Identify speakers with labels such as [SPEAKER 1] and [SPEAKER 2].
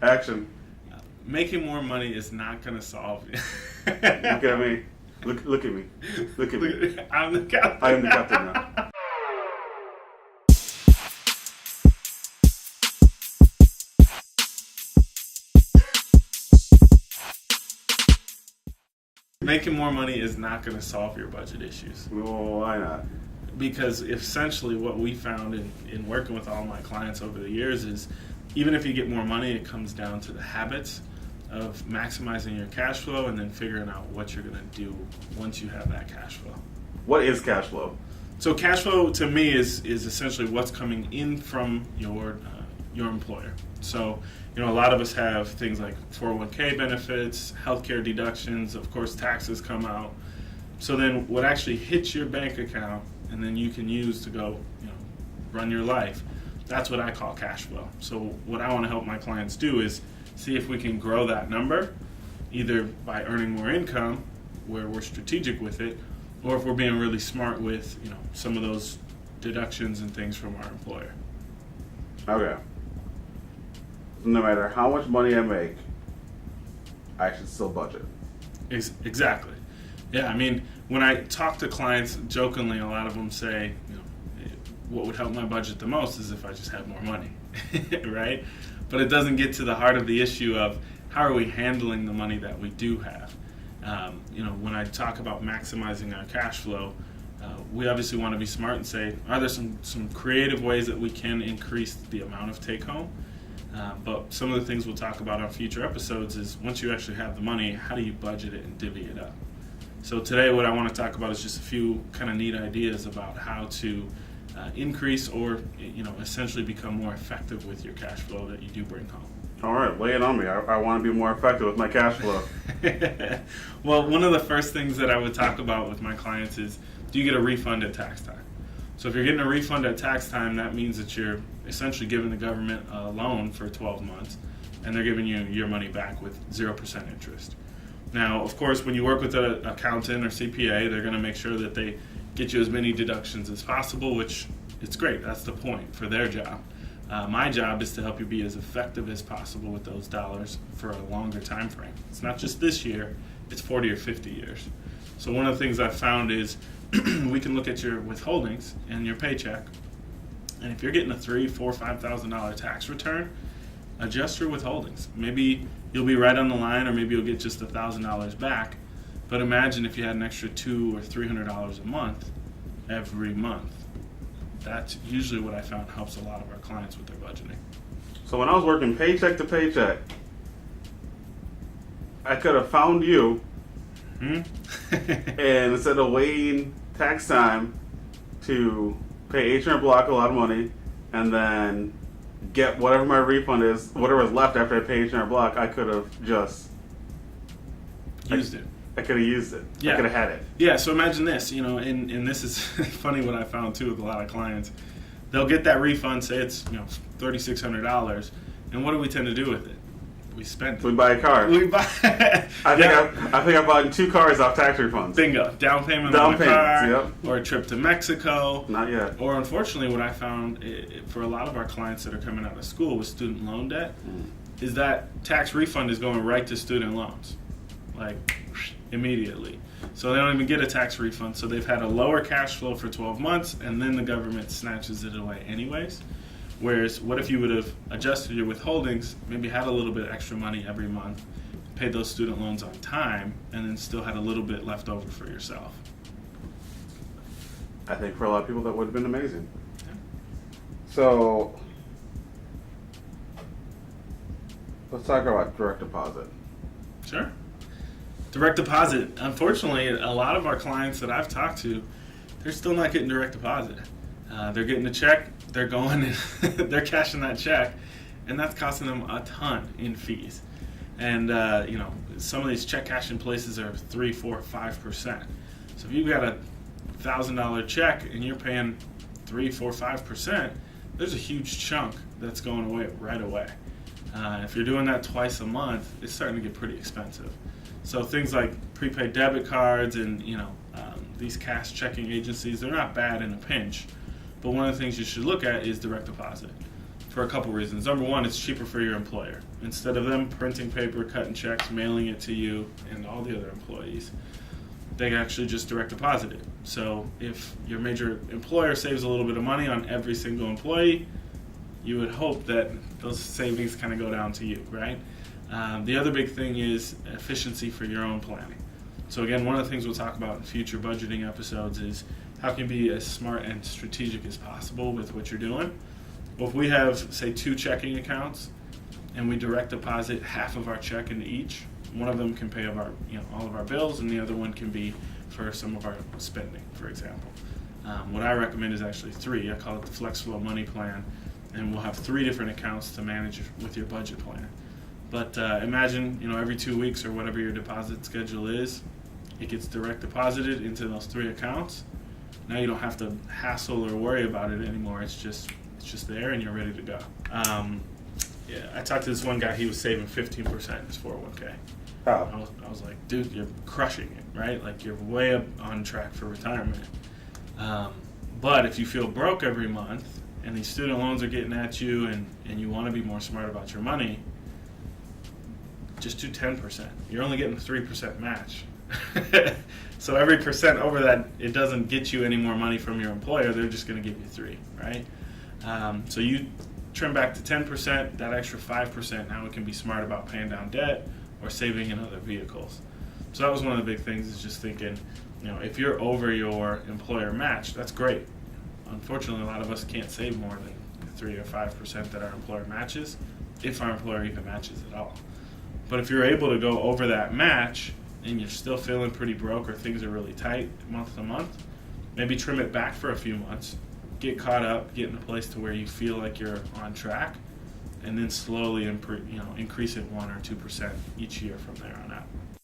[SPEAKER 1] Action.
[SPEAKER 2] Making more money is not going to solve it.
[SPEAKER 1] Look at me. Look at me. Look at me.
[SPEAKER 2] I'm the captain.
[SPEAKER 1] I am the captain now.
[SPEAKER 2] Making more money is not going to solve your budget issues.
[SPEAKER 1] Well, why not?
[SPEAKER 2] Because essentially what we found in working with all my clients over the years is even if you get more money, it comes down to the habits of maximizing your cash flow and then figuring out what you're going to do once you have that cash flow.
[SPEAKER 1] What is cash flow?
[SPEAKER 2] So cash flow to me is essentially what's coming in from your employer. So, a lot of us have things like 401k benefits, healthcare deductions, of course taxes come out. So then what actually hits your bank account and then you can use to go, run your life, that's what I call cash flow. So what I want to help my clients do is see if we can grow that number, either by earning more income, where we're strategic with it, or if we're being really smart with, some of those deductions and things from our employer.
[SPEAKER 1] Okay. No matter how much money I make, I should still budget.
[SPEAKER 2] Exactly. Yeah, when I talk to clients, jokingly, a lot of them say, what would help my budget the most is if I just had more money, right? But it doesn't get to the heart of the issue of how are we handling the money that we do have. When I talk about maximizing our cash flow, we obviously want to be smart and say, are there some creative ways that we can increase the amount of take home? But some of the things we'll talk about on future episodes is once you actually have the money, how do you budget it and divvy it up? So today what I want to talk about is just a few kind of neat ideas about how to increase or essentially become more effective with your cash flow that you do bring home.
[SPEAKER 1] All right, lay it on me. I want to be more effective with my cash flow.
[SPEAKER 2] Well, one of the first things that I would talk about with my clients is, do you get a refund at tax time? So if you're getting a refund at tax time, that means that you're essentially giving the government a loan for 12 months, and they're giving you your money back with 0% interest. Now, of course, when you work with an accountant or CPA, they're going to make sure that they get you as many deductions as possible, which it's great. That's the point for their job. My job is to help you be as effective as possible with those dollars for a longer time frame. It's not just this year, it's 40 or 50 years. So one of the things I've found is we can look at your withholdings and your paycheck, and if you're getting a $3,000, $4,000, $5,000 tax return, adjust your withholdings. Maybe you'll be right on the line, or maybe you'll get just $1,000 back. But imagine if you had an extra $200 or $300 a month every month. That's usually what I found helps a lot of our clients with their budgeting.
[SPEAKER 1] So when I was working paycheck to paycheck, I could have found you, and instead of waiting tax time to pay H&R Block a lot of money and then get whatever my refund is, whatever is left after I pay H&R Block, I could have just
[SPEAKER 2] used it.
[SPEAKER 1] I could have used it.
[SPEAKER 2] Yeah.
[SPEAKER 1] I could have had it.
[SPEAKER 2] Yeah, so imagine this, and this is funny what I found too with a lot of clients. They'll get that refund, say it's $3,600, and what do we tend to do with it? We spend it.
[SPEAKER 1] We buy a car. I think I bought 2 cars off tax refunds.
[SPEAKER 2] Bingo. Down payment on a car,
[SPEAKER 1] yep.
[SPEAKER 2] Or a trip to Mexico.
[SPEAKER 1] Not yet.
[SPEAKER 2] Or unfortunately, what I found for a lot of our clients that are coming out of school with student loan debt is that tax refund is going right to student loans, like immediately. So they don't even get a tax refund. So they've had a lower cash flow for 12 months, and then the government snatches it away anyways. Whereas, what if you would have adjusted your withholdings, maybe had a little bit extra money every month, paid those student loans on time, and then still had a little bit left over for yourself?
[SPEAKER 1] I think for a lot of people that would have been amazing.
[SPEAKER 2] Yeah.
[SPEAKER 1] So, let's talk about direct deposit.
[SPEAKER 2] Sure. Direct deposit. Unfortunately, a lot of our clients that I've talked to, they're still not getting direct deposit. They're getting a check, they're going and they're cashing that check, and that's costing them a ton in fees. And some of these check cashing places are 3%, 4%, 5%. So if you've got a $1,000 check and you're paying 3%, 4%, 5%, there's a huge chunk that's going away right away. If you're doing that twice a month, it's starting to get pretty expensive. So things like prepaid debit cards and these cash checking agencies, they're not bad in a pinch. But one of the things you should look at is direct deposit. for a couple reasons. Number one, it's cheaper for your employer. Instead of them printing paper, cutting checks, mailing it to you and all the other employees, they actually just direct deposit it. So if your major employer saves a little bit of money on every single employee, you would hope that those savings kind of go down to you, right? The other big thing is efficiency for your own planning. So again, one of the things we'll talk about in future budgeting episodes is how can you be as smart and strategic as possible with what you're doing. Well, if we have, say, 2 checking accounts and we direct deposit half of our check into each, one of them can pay of our, all of our bills, and the other one can be for some of our spending, for example. What I recommend is actually 3. I call it the Flex-Flow Money Plan, and we'll have 3 different accounts to manage with your budget plan. But imagine, every 2 weeks or whatever your deposit schedule is, it gets direct deposited into those 3 accounts. Now you don't have to hassle or worry about it anymore. It's just there, and you're ready to go. I talked to this one guy. He was saving 15% in his 401k.
[SPEAKER 1] Oh.
[SPEAKER 2] I was like, dude, you're crushing it, right? Like, you're way up on track for retirement. But if you feel broke every month and these student loans are getting at you and you want to be more smart about your money, just do 10%. You're only getting a 3% match. So every percent over that, it doesn't get you any more money from your employer. They're just going to give you 3, right? So you trim back to 10%, that extra 5%, now we can be smart about paying down debt or saving in other vehicles. So that was one of the big things, is just thinking, if you're over your employer match, that's great. Unfortunately, a lot of us can't save more than 3 or 5% that our employer matches, if our employer even matches at all. But if you're able to go over that match and you're still feeling pretty broke or things are really tight month to month, maybe trim it back for a few months, get caught up, get in a place to where you feel like you're on track, and then slowly increase it 1 or 2% each year from there on out.